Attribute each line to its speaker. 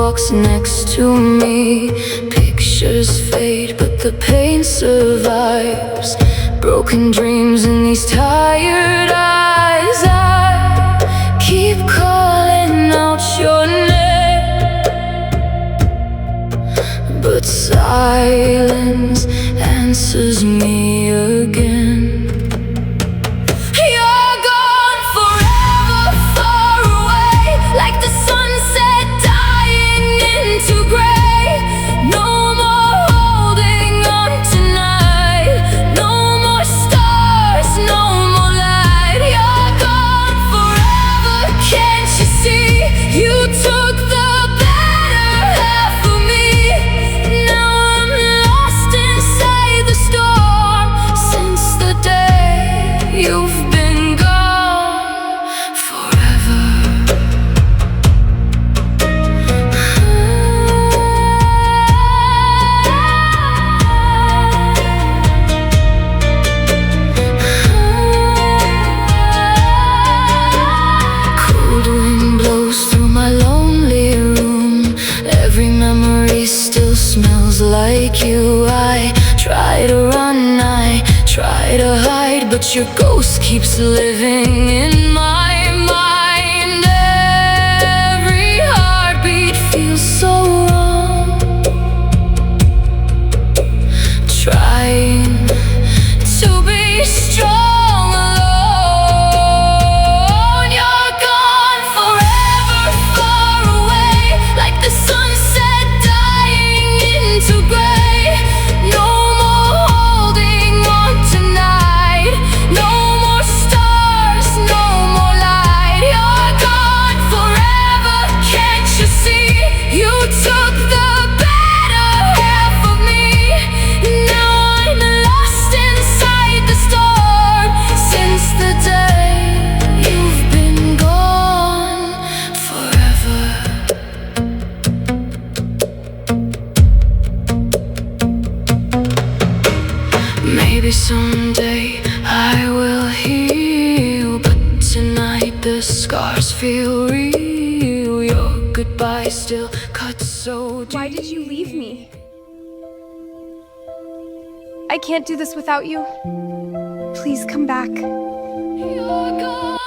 Speaker 1: walks next to me. Pictures fade, but the pain survives. Broken dreams in these tired eyes. I keep calling out your name, but silence answers me again. Like you, I try to run, I try to hide, but your ghost keeps living in my mind. Every heartbeat feels so wrong, trying to be strong alone. You're gone forever, far away, like the sunset dying into gray. No more holding on tonight, no more stars, no more light. You're gone forever, can't you see? You took the better half of me. Now I'm lost inside the storm. Since the day you've been gone forever. Maybe someday I will heal, but tonight the scars feel real. Your goodbye still cuts so deep.
Speaker 2: Why did you leave me? I can't do this without you. Please come back.
Speaker 1: You're gone.